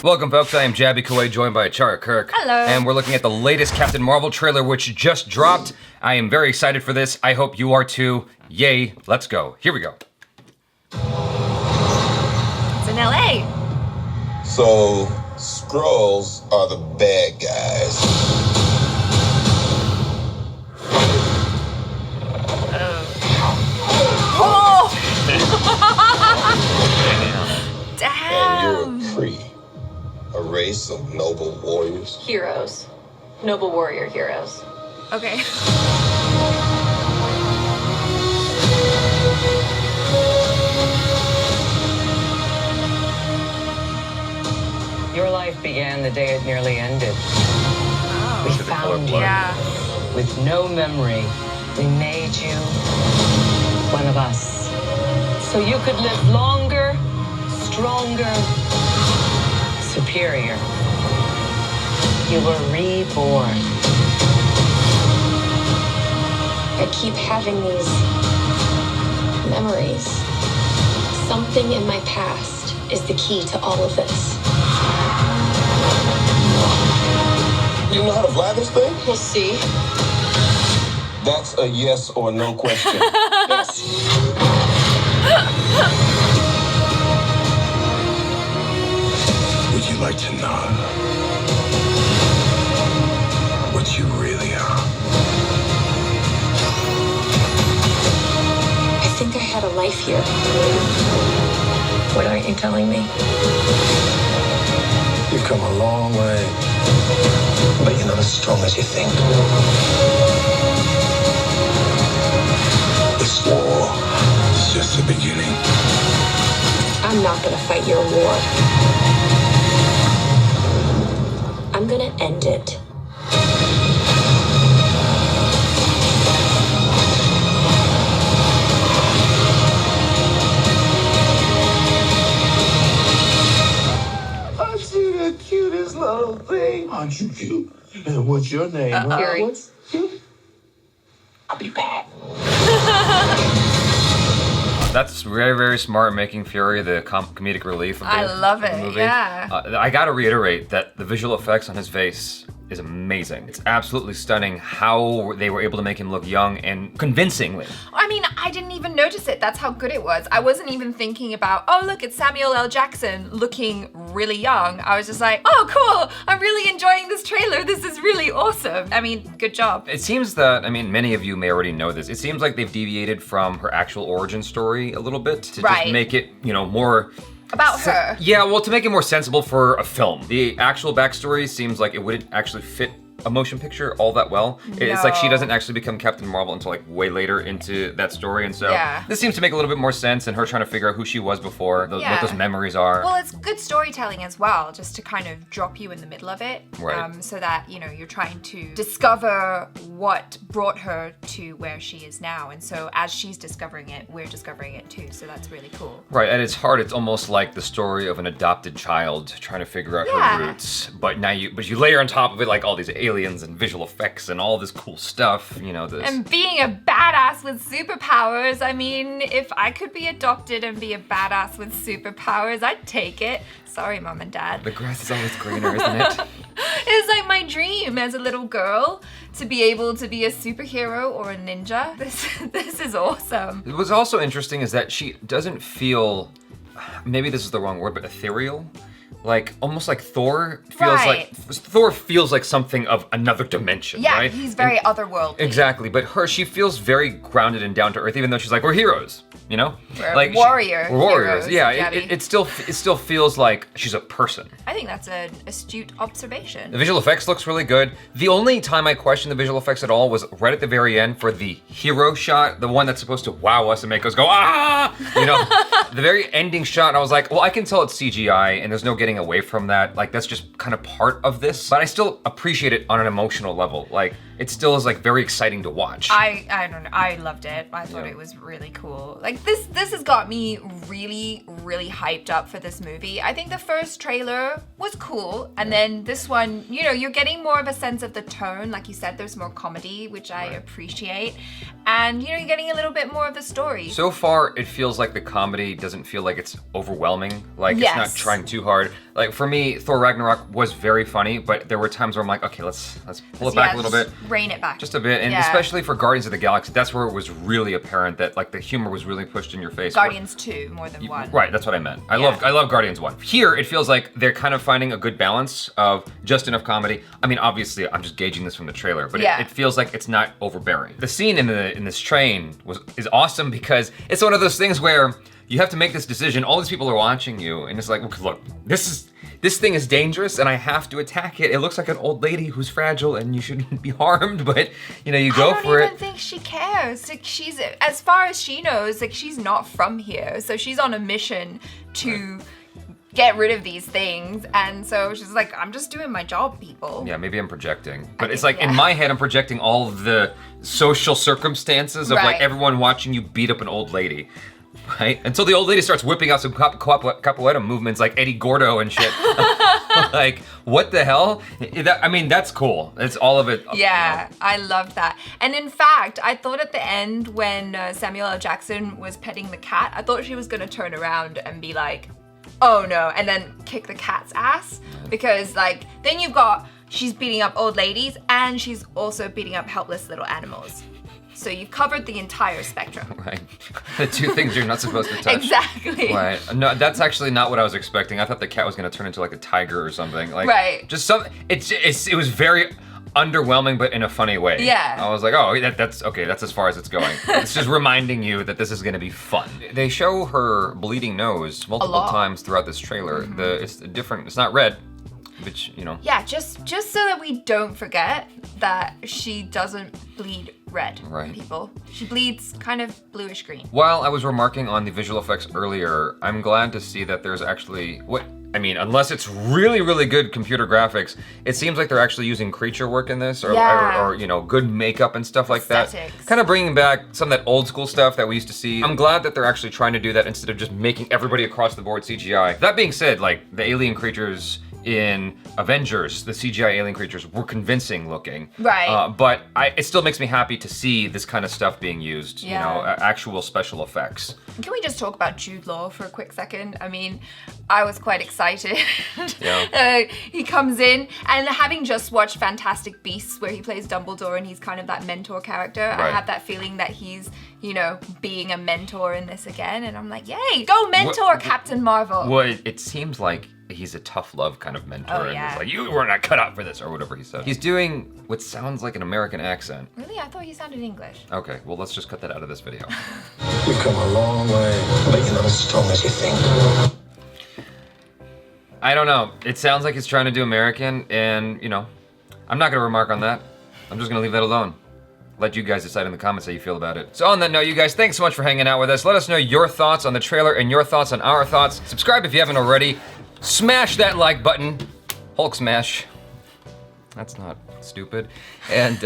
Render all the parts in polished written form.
Welcome, folks. I am Jaby KOAY, joined by ACHARA KIRK. Hello. And we're looking at the latest Captain Marvel trailer, which just dropped. I am very excited for this. I hope you are too. Yay, let's go. Here we go. It's in LA. So, Skrulls are the bad guys. Oh! And you're Damn. a Kree, a race of noble warriors. Heroes. Noble warrior heroes. Okay. Your life began the day it nearly ended. Oh. We found you. Yeah. With no memory, we made you one of us. So you could live longer, stronger, superior. You were reborn. I keep having these memories. Something in my past is the key to all of this. You know how to fly this thing? We'll see. That's a yes or no question. Yes. Would you like to know what you really are? I think I had a life here. What aren't you telling me? You've come a long way, but you're not as strong as you think. This war is just the beginning. I'm not gonna fight your war. I'm gonna end it. Aren't you the cutest little thing? Aren't you cute? And what's your name? Fury. What's cute? I'll be back. That's very, very smart, making Fury the comedic relief of the, I love of the it, movie. yeah. I gotta reiterate that the visual effects on his face is amazing. It's absolutely stunning how they were able to make him look young and convincingly. I mean, I didn't even notice it. That's how good it was. I wasn't even thinking about, oh, look, it's Samuel L. Jackson looking really young. I was just like, oh, cool. I'm really enjoying this trailer. This is really awesome. I mean, good job. It seems that, I mean, many of you may already know this. It seems like they've deviated from her actual origin story a little bit to Right. just make it, you know, more About her. Yeah, well, to make it more sensible for a film. The actual backstory seems like it wouldn't actually fit a motion picture all that well. It's like she No. doesn't actually become Captain Marvel until like way later into that story, and so Yeah. this seems to make a little bit more sense, and her trying to figure out who she was before, what Yeah. those memories are. Well, it's good storytelling as well, just to kind of drop you in the middle of it. Right. So that, you know, you're trying to discover what brought her to where she is now. And so as she's discovering it, we're discovering it too. So that's really cool. Right, at its heart, it's almost like the story of an adopted child trying to figure out Yeah. her roots. But you layer on top of it like all these aliens and visual effects and all this cool stuff, you know, this. And being a badass with superpowers, I mean, if I could be adopted and be a badass with superpowers, I'd take it. Sorry, Mom and Dad. The grass is always greener, isn't it? It's like my dream as a little girl to be able to be a superhero or a ninja. This is awesome. What's also interesting is that she doesn't feel, maybe this is the wrong word, but ethereal. Like, almost like Thor feels Right. Thor feels like something of another dimension, Yeah, right? he's very otherworldly. Exactly, but she feels very grounded and down to earth, even though she's like, we're heroes, you know? We're like warrior we're warriors, heroes, yeah. Jaby. It still feels like she's a person. I think that's an astute observation. The visual effects looks really good. The only time I questioned the visual effects at all was right at the very end for the hero shot, the one that's supposed to wow us and make us go, ah! You know, the very ending shot, I was like, well, I can tell it's CGI and there's no getting away from that. Like, that's just kind of part of this, but I still appreciate it on an emotional level. Like, it still is like very exciting to watch. I don't know. I loved it. I thought it was really cool. Like this has got me really, really hyped up for this movie. I think the first trailer was cool, and then this one, you know, you're getting more of a sense of the tone. Like you said, there's more comedy, which I appreciate, and you know, you're getting a little bit more of the story. So far, it feels like the comedy doesn't feel like it's overwhelming. Like, Yes. it's not trying too hard. Like for me, Thor Ragnarok was very funny, but there were times where I'm like, okay, let's pull it back a little bit. Rein it back. Just a bit, and especially for Guardians of the Galaxy, that's where it was really apparent that like the humor was really pushed in your face. Guardians 2 more than 1. Right, that's what I meant. I love Guardians 1. Here, it feels like they're kind of finding a good balance of just enough comedy. I mean, obviously, I'm just gauging this from the trailer, but it feels like it's not overbearing. The scene in this train is awesome because it's one of those things where you have to make this decision. All these people are watching you, and it's like, look, this thing is dangerous, and I have to attack it. It looks like an old lady who's fragile, and you shouldn't be harmed, but you know, you go for it. I don't even think she cares. Like, she's, as far as she knows, like she's not from here, so she's on a mission to get rid of these things, and so she's like, I'm just doing my job, people. Yeah, maybe I'm projecting, but it's like in my head, I'm projecting all of the social circumstances of like everyone watching you beat up an old lady. Right? Until the old lady starts whipping out some capoeira movements like Eddie Gordo and shit. Like, what the hell? I mean, that's cool. It's all of it. Yeah, I loved that. And in fact, I thought at the end when Samuel L. Jackson was petting the cat, I thought she was gonna turn around and be like, oh no, and then kick the cat's ass. Because like, then you've got, she's beating up old ladies and she's also beating up helpless little animals. So you've covered the entire spectrum. Right. The two things you're not supposed to touch. Exactly. Right. No, that's actually not what I was expecting. I thought the cat was gonna turn into like a tiger or something. Like, just something. It was very underwhelming, but in a funny way. Yeah. I was like, oh, that's okay. That's as far as it's going. It's just reminding you that this is gonna be fun. They show her bleeding nose multiple times throughout this trailer. It's different. It's not red. Which, you know. Yeah, just so that we don't forget that she doesn't bleed red, people. She bleeds kind of bluish green. While I was remarking on the visual effects earlier, I'm glad to see that there's actually, unless it's really, really good computer graphics, it seems like they're actually using creature work in this, or you know, good makeup and stuff like that. Kind of bringing back some of that old school stuff that we used to see. I'm glad that they're actually trying to do that instead of just making everybody across the board CGI. That being said, like, the alien creatures in Avengers, the CGI alien creatures were convincing looking. Right. But it still makes me happy to see this kind of stuff being used, you know, actual special effects. Can we just talk about Jude Law for a quick second? I mean, I was quite excited. He comes in, and having just watched Fantastic Beasts where he plays Dumbledore and he's kind of that mentor character, I have that feeling that he's, you know, being a mentor in this again, and I'm like, yay, go mentor Captain Marvel. Well, it seems like he's a tough love kind of mentor, and he's like, you were not cut out for this, or whatever he said. He's doing what sounds like an American accent. Really? I thought he sounded English. Okay, well, let's just cut that out of this video. We've come a long way, but you're not as strong as you think. I don't know. It sounds like he's trying to do American, and, you know, I'm not gonna remark on that. I'm just gonna leave that alone. Let you guys decide in the comments how you feel about it. So on that note, you guys, thanks so much for hanging out with us. Let us know your thoughts on the trailer and your thoughts on our thoughts. Subscribe if you haven't already. Smash that like button. Hulk smash. That's not stupid. And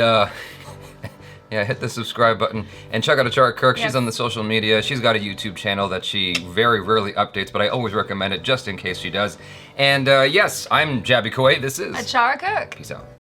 yeah, hit the subscribe button and check out ACHARA KIRK. She's on the social media. She's got a YouTube channel that she very rarely updates, but I always recommend it just in case she does. And yes, I'm Jaby KOAY. This is ACHARA KIRK. Peace out.